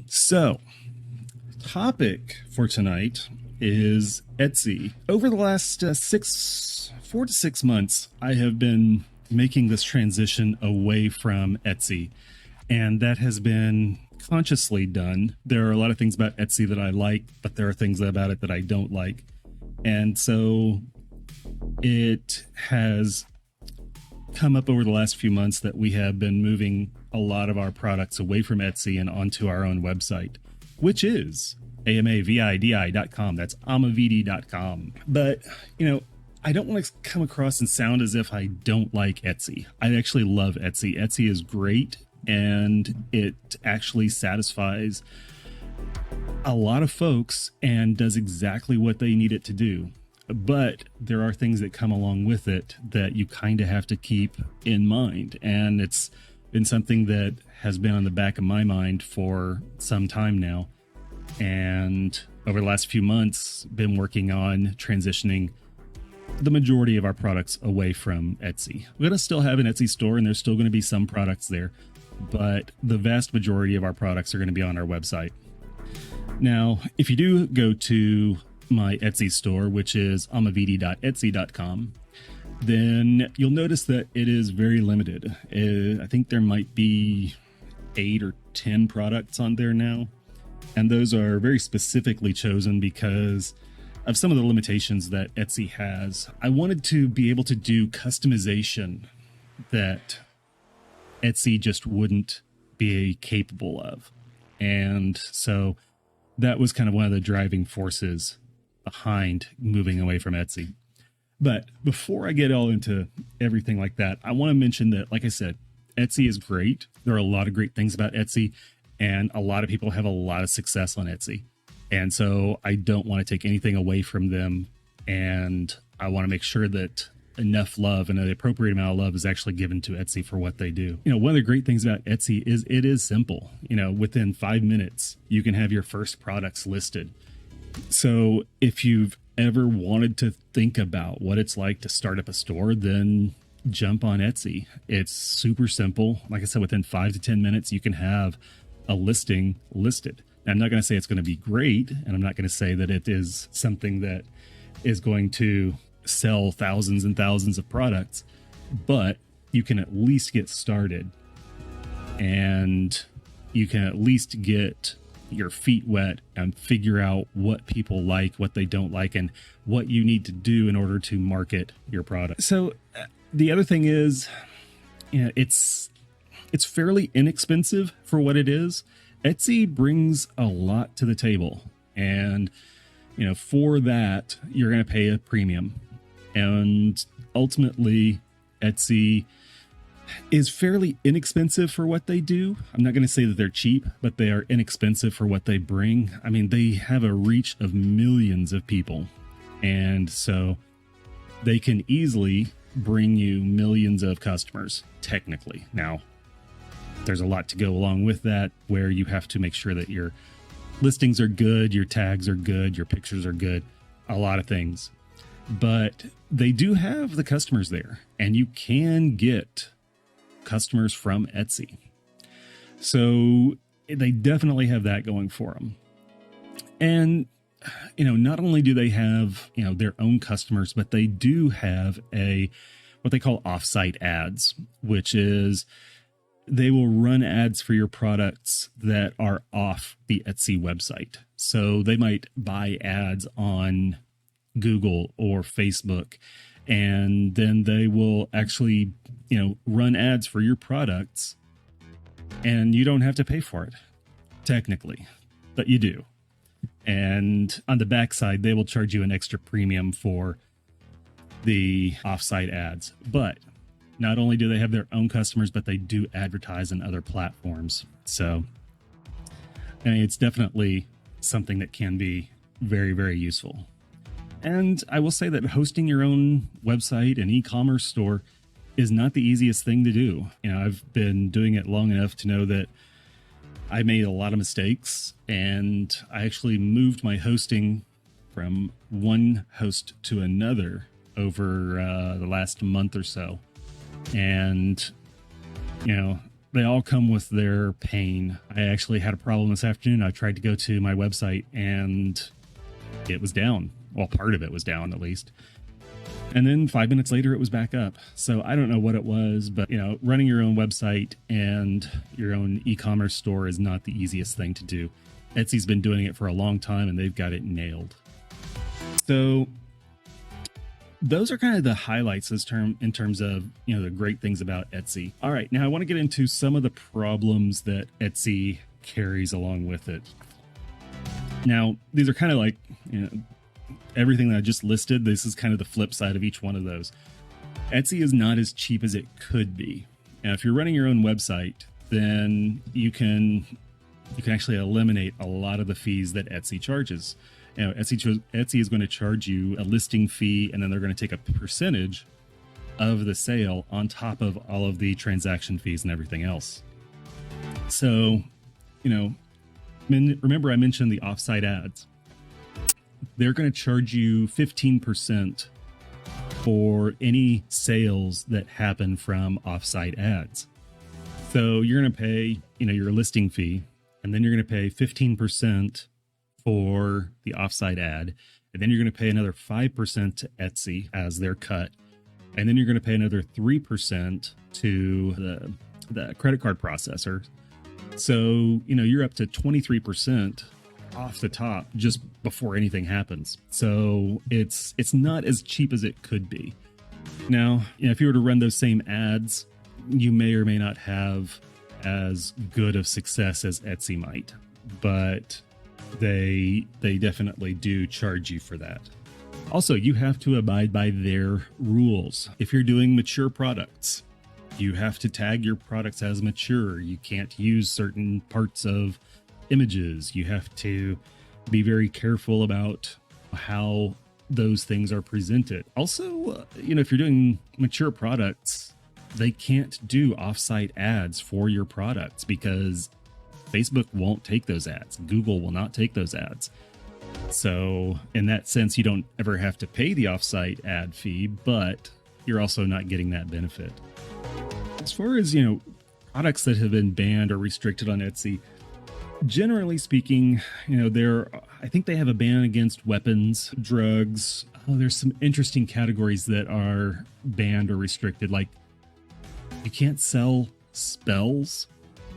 So, topic for tonight is Etsy. Over the last 4 to 6 months, I have been making this transition away from Etsy, and that has been consciously done. There are a lot of things about Etsy that I like, but there are things about it that I don't like. And so it has come up over the last few months that we have been moving a lot of our products away from Etsy and onto our own website, which is amavidi.com. That's amavidi.com. But, I don't want to come across and sound as if I don't like Etsy. I actually love Etsy. Etsy is great, and it actually satisfies a lot of folks and does exactly what they need it to do. But there are things that come along with it that you kind of have to keep in mind. And it's been something that has been on the back of my mind for some time now. And over the last few months, been working on transitioning the majority of our products away from Etsy. We're going to still have an Etsy store, and there's still going to be some products there, but the vast majority of our products are going to be on our website. Now, if you do go to my Etsy store, which is amavidi.etsy.com, then you'll notice that it is very limited. I think there might be 8 or 10 products on there now, and those are very specifically chosen because of some of the limitations that Etsy has. I wanted to be able to do customization that Etsy just wouldn't be capable of. And so that was kind of one of the driving forces behind moving away from Etsy. But before I get all into everything like that, I want to mention that, like I said, Etsy is great. There are a lot of great things about Etsy, and a lot of people have a lot of success on Etsy. And so I don't want to take anything away from them. And I want to make sure that enough love and the appropriate amount of love is actually given to Etsy for what they do. One of the great things about Etsy is it is simple. Within 5 minutes, you can have your first products listed. So if you've ever wanted to think about what it's like to start up a store, then jump on Etsy. It's super simple. Like I said, within 5 to 10 minutes, you can have a listing listed. I'm not going to say it's going to be great, and I'm not going to say that it is something that is going to sell thousands and thousands of products, but you can at least get started, and you can at least get your feet wet and figure out what people like, what they don't like, and what you need to do in order to market your product. So the other thing is, it's fairly inexpensive for what it is. Etsy brings a lot to the table, and for that you're going to pay a premium, and ultimately Etsy is fairly inexpensive for what they do. I'm not going to say that they're cheap, but they are inexpensive for what they bring. I mean, they have a reach of millions of people, and so they can easily bring you millions of customers, technically. Now, there's a lot to go along with that, where you have to make sure that your listings are good, your tags are good, your pictures are good, a lot of things. But they do have the customers there, and you can get customers from Etsy. So they definitely have that going for them. And, not only do they have, their own customers, but they do have what they call offsite ads, which is they will run ads for your products that are off the Etsy website. So they might buy ads on Google or Facebook, and then they will actually, run ads for your products, and you don't have to pay for it, technically, but you do. And on the backside, they will charge you an extra premium for the offsite ads. But not only do they have their own customers, but they do advertise on other platforms. So, it's definitely something that can be very, very useful. And I will say that hosting your own website and e-commerce store is not the easiest thing to do. I've been doing it long enough to know that I made a lot of mistakes, and I actually moved my hosting from one host to another over the last month or so. And, they all come with their pain. I actually had a problem this afternoon. I tried to go to my website and it was down. Well, part of it was down at least. And then 5 minutes later, it was back up. So I don't know what it was, but running your own website and your own e-commerce store is not the easiest thing to do. Etsy's been doing it for a long time and they've got it nailed. So those are kind of the highlights in terms of, the great things about Etsy. All right, now I want to get into some of the problems that Etsy carries along with it. Now, these are kind of like, everything that I just listed. This is kind of the flip side of each one of those. Etsy is not as cheap as it could be. Now, if you're running your own website, then you can actually eliminate a lot of the fees that Etsy charges. Etsy is going to charge you a listing fee, and then they're going to take a percentage of the sale on top of all of the transaction fees and everything else. So, remember I mentioned the offsite ads. They're going to charge you 15% for any sales that happen from offsite ads. So you're going to pay, your listing fee, and then you're going to pay 15% for the offsite ad, and then you're going to pay another 5% to Etsy as their cut, and then you're going to pay another 3% to the credit card processor. So, you're up to 23% off the top just before anything happens. So it's not as cheap as it could be. Now, if you were to run those same ads, you may or may not have as good of success as Etsy might, but they definitely do charge you for that. Also, you have to abide by their rules. If you're doing mature products, you have to tag your products as mature. You can't use certain parts of images. You have to be very careful about how those things are presented. Also, if you're doing mature products, they can't do offsite ads for your products because Facebook won't take those ads. Google will not take those ads. So in that sense, you don't ever have to pay the offsite ad fee, but you're also not getting that benefit. As far as, products that have been banned or restricted on Etsy, generally speaking, I think they have a ban against weapons, drugs. There's some interesting categories that are banned or restricted. Like, you can't sell spells.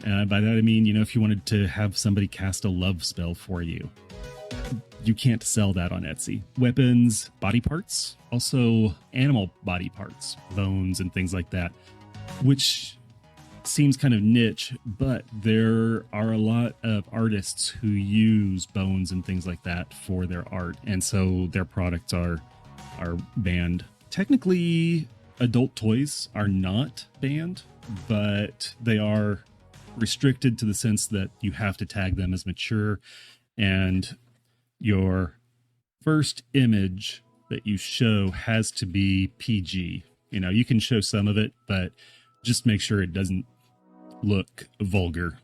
By that I mean, if you wanted to have somebody cast a love spell for you, you can't sell that on Etsy. Weapons, body parts, also animal body parts, bones and things like that, which seems kind of niche, but there are a lot of artists who use bones and things like that for their art, and so their products are banned. Technically, adult toys are not banned, but they are restricted to the sense that you have to tag them as mature, and your first image that you show has to be PG. You can show some of it, but just make sure it doesn't look vulgar.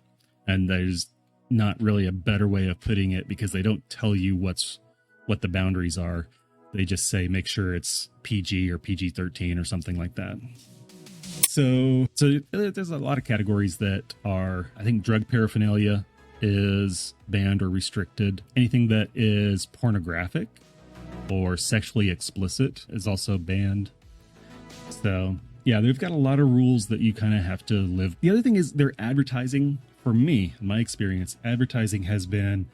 And there's not really a better way of putting it, because they don't tell you what the boundaries are. They just say make sure it's PG or PG-13 or something like that. So there's a lot of categories that are, I think drug paraphernalia is banned or restricted. Anything that is pornographic or sexually explicit is also banned. So yeah, they've got a lot of rules that you kind of have to live. The other thing is their advertising. For me, in my experience, advertising has been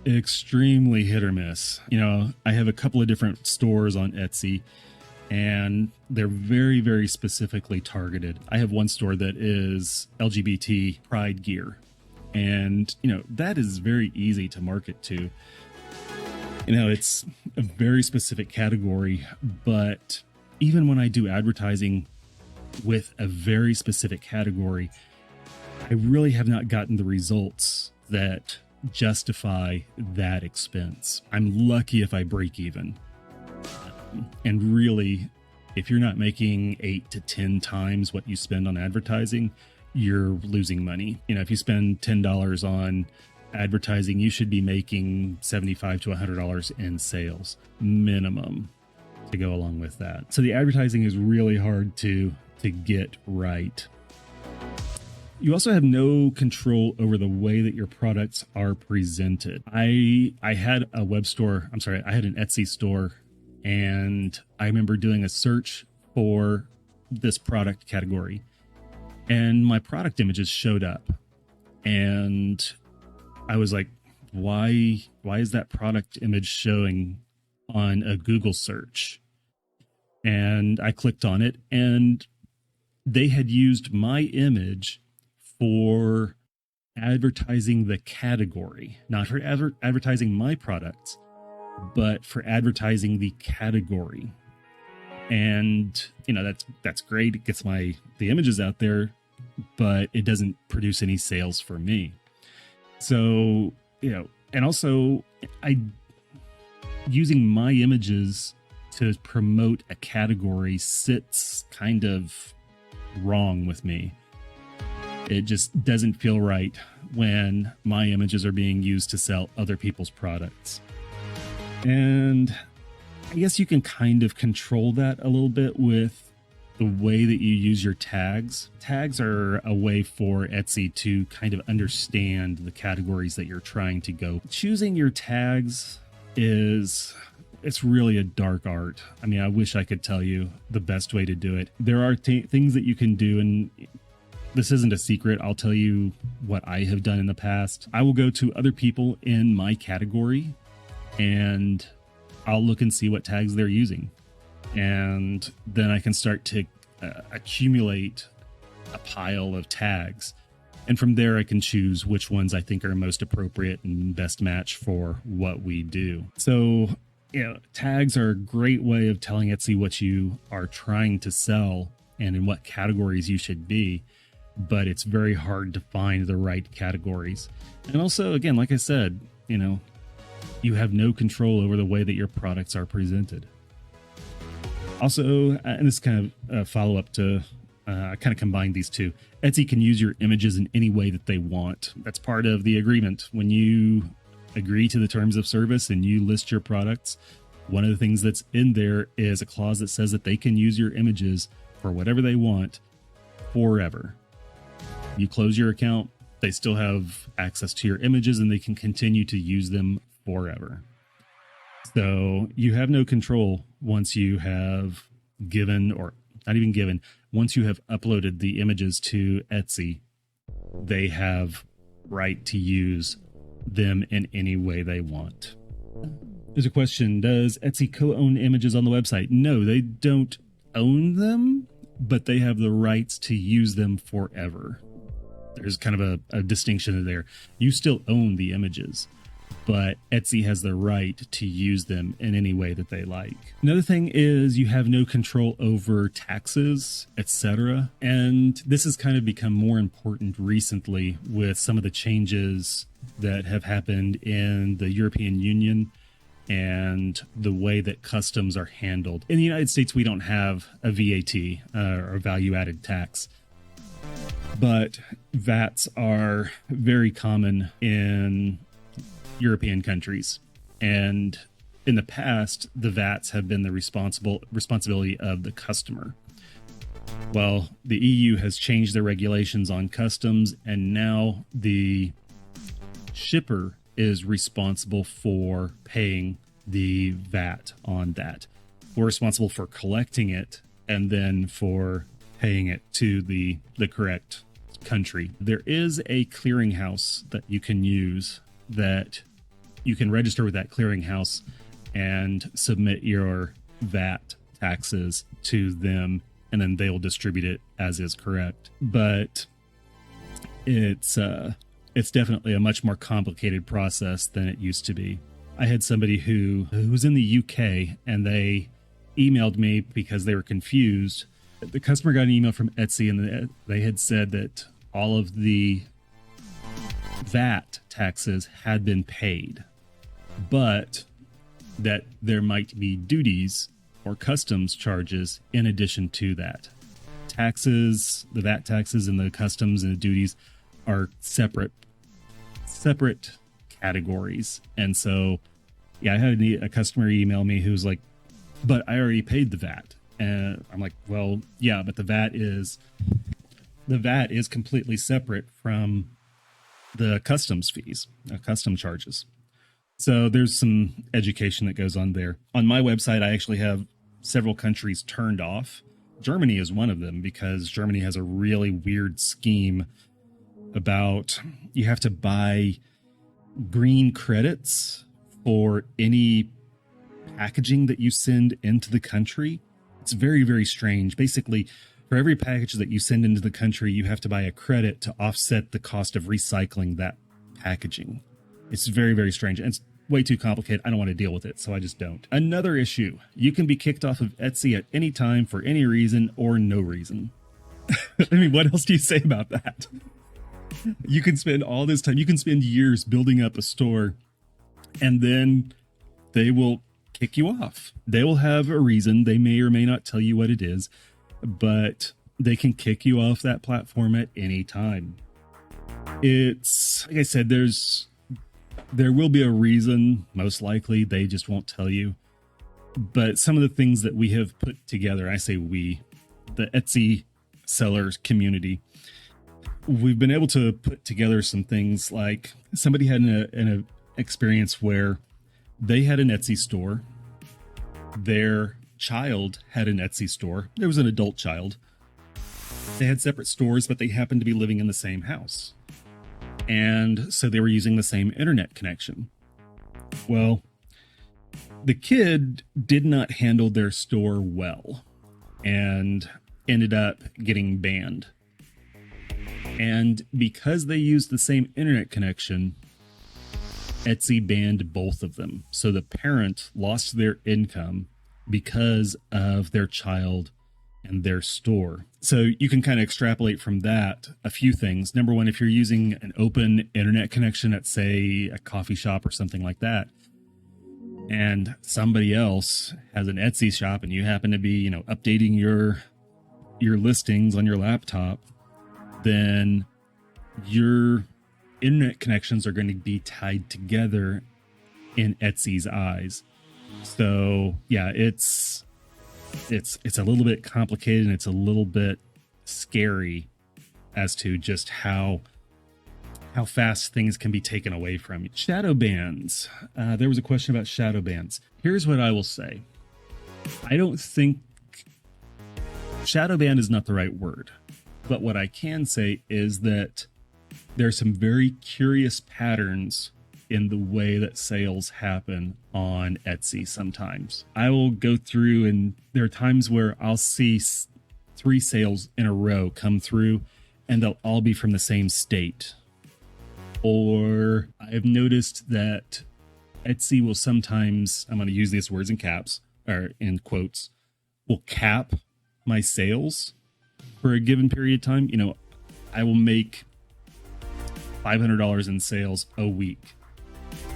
extremely hit or miss. I have a couple of different stores on Etsy, and they're very, very specifically targeted. I have one store that is LGBT pride gear, and that is very easy to market to. It's a very specific category, but even when I do advertising with a very specific category, I really have not gotten the results that justify that expense. I'm lucky if I break even. And really, if you're not making 8 to 10 times what you spend on advertising, you're losing money. If you spend $10 on advertising, you should be making $75 to $100 in sales minimum to go along with that. So the advertising is really hard to get right. You also have no control over the way that your products are presented. I had a web store, I had an Etsy store, and I remember doing a search for this product category, and my product images showed up, and I was like, why is that product image showing on a Google search? And I clicked on it, and they had used my image for advertising the category, not for advertising my products, but for advertising the category. And, you know, that's great. It gets the images out there, but it doesn't produce any sales for me. So, you know, and also using my images to promote a category sits kind of wrong with me. It just doesn't feel right when my images are being used to sell other people's products. And I guess you can kind of control that a little bit with the way that you use your tags. Tags are a way for Etsy to kind of understand the categories that you're trying to go. Choosing your tags it's really a dark art. I mean, I wish I could tell you the best way to do it. There are things that you can do, and this isn't a secret. I'll tell you what I have done in the past. I will go to other people in my category, and I'll look and see what tags they're using. And then I can start to accumulate a pile of tags. And from there, I can choose which ones I think are most appropriate and best match for what we do. So, you know, tags are a great way of telling Etsy what you are trying to sell and in what categories you should be. But it's very hard to find the right categories. And also, again, like I said, you know, you have no control over the way that your products are presented. Also, and this kind of a follow-up to, I kind of combined these two. Etsy can use your images in any way that they want. That's part of the agreement. When you agree to the terms of service and you list your products, one of the things that's in there is a clause that says that they can use your images for whatever they want forever. You close your account, they still have access to your images and they can continue to use them forever. So you have no control once you have given, or not even given, once you have uploaded the images to Etsy, they have right to use them in any way they want. There's a question, does Etsy co-own images on the website? No, they don't own them, but they have the rights to use them forever. There's kind of a distinction there. You still own the images, but Etsy has the right to use them in any way that they like. Another thing is you have no control over taxes, etc. And this has kind of become more important recently with some of the changes that have happened in the European Union and the way that customs are handled. In the United States, we don't have a VAT or value-added tax, but VATs are very common in European countries. And in the past, the VATs have been the responsibility of the customer. Well, the EU has changed their regulations on customs, and now the shipper is responsible for paying the VAT on that. We're responsible for collecting it and then for paying it to the correct country. There is a clearinghouse that you can use, that you can register with that clearinghouse and submit your VAT taxes to them, and then they'll distribute it as is correct. But it's definitely a much more complicated process than it used to be. I had somebody who was in the UK, and they emailed me because they were confused. The customer got an email from Etsy, and they had said that all of the VAT taxes had been paid, but that there might be duties or customs charges in addition to that. Taxes, the VAT taxes and the customs and the duties are separate categories. And so, yeah, I had a customer email me who's like, but I already paid the VAT. And I'm like, well, yeah, but the VAT is the VAT is completely separate from the customs fees, custom charges. So there's some education that goes on there. On my website, I actually have several countries turned off. Germany is one of them because Germany has a really weird scheme about you have to buy green credits for any packaging that you send into the country. It's very, very strange. Basically, for every package that you send into the country, you have to buy a credit to offset the cost of recycling that packaging. It's very, very strange. And it's way too complicated. I don't want to deal with it, so I just don't. Another issue. You can be kicked off of Etsy at any time for any reason or no reason. I mean, what else do you say about that? You can spend all this time, you can spend years building up a store, and then they will kick you off. They will have a reason. They may or may not tell you what it is, but they can kick you off that platform at any time. It's, like I said, there will be a reason. Most likely they just won't tell you. But some of the things that we have put together, I say we, the Etsy sellers community, we've been able to put together some things like somebody had an experience where they had an Etsy store. Their child had an Etsy store. There was an adult child. They had separate stores, but they happened to be living in the same house. And so they were using the same internet connection. Well, the kid did not handle their store well and ended up getting banned. And because they used the same internet connection, Etsy banned both of them. So the parent lost their income because of their child and their store. So you can kind of extrapolate from that a few things. Number one, if you're using an open internet connection at, say, a coffee shop or something like that, and somebody else has an Etsy shop and you happen to be, updating your listings on your laptop, then your internet connections are going to be tied together in Etsy's eyes. So yeah, it's a little bit complicated and it's a little bit scary as to just how fast things can be taken away from you. Shadow bans. There was a question about shadow bans. Here's what I will say. I don't think shadow ban is not the right word, but what I can say is that there are some very curious patterns in the way that sales happen on Etsy sometimes. I will go through and there are times where I'll see 3 sales in a row come through and they'll all be from the same state. Or I've noticed that Etsy will sometimes, I'm going to use these words in caps or in quotes, will cap my sales for a given period of time. I will make $500 in sales a week.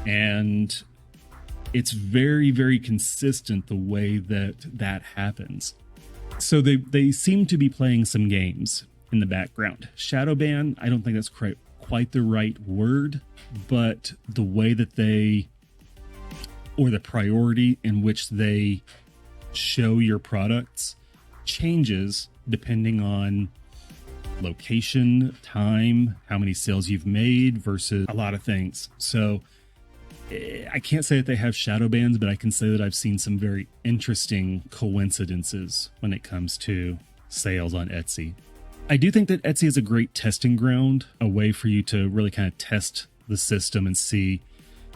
And it's very, very consistent the way that happens. So they seem to be playing some games in the background. Shadow ban, I don't think that's quite the right word, but the way that or the priority in which they show your products changes depending on location, time, how many sales you've made versus a lot of things. So I can't say that they have shadow bans, but I can say that I've seen some very interesting coincidences when it comes to sales on Etsy. I do think that Etsy is a great testing ground, a way for you to really kind of test the system and see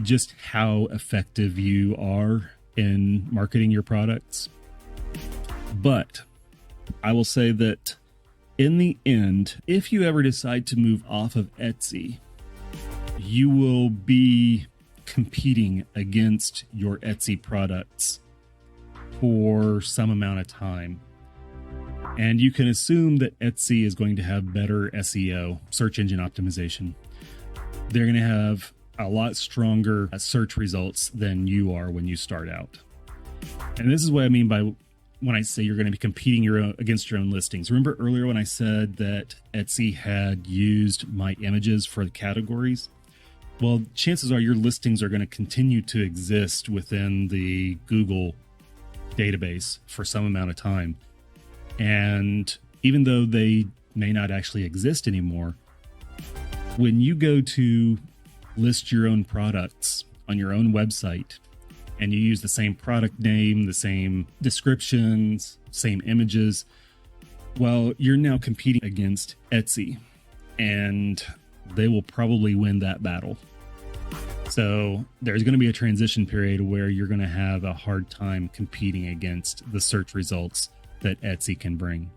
just how effective you are in marketing your products. But I will say that in the end, if you ever decide to move off of Etsy, you will be competing against your Etsy products for some amount of time. And you can assume that Etsy is going to have better SEO, search engine optimization. They're going to have a lot stronger search results than you are when you start out. And this is what I mean by when I say you're going to be competing against your own listings. Remember earlier when I said that Etsy had used my images for the categories? Well, chances are your listings are going to continue to exist within the Google database for some amount of time. And even though they may not actually exist anymore. When you go to list your own products on your own website and you use the same product name, the same descriptions, same images, well, you're now competing against Etsy, and they will probably win that battle. So there's going to be a transition period where you're going to have a hard time competing against the search results that Etsy can bring.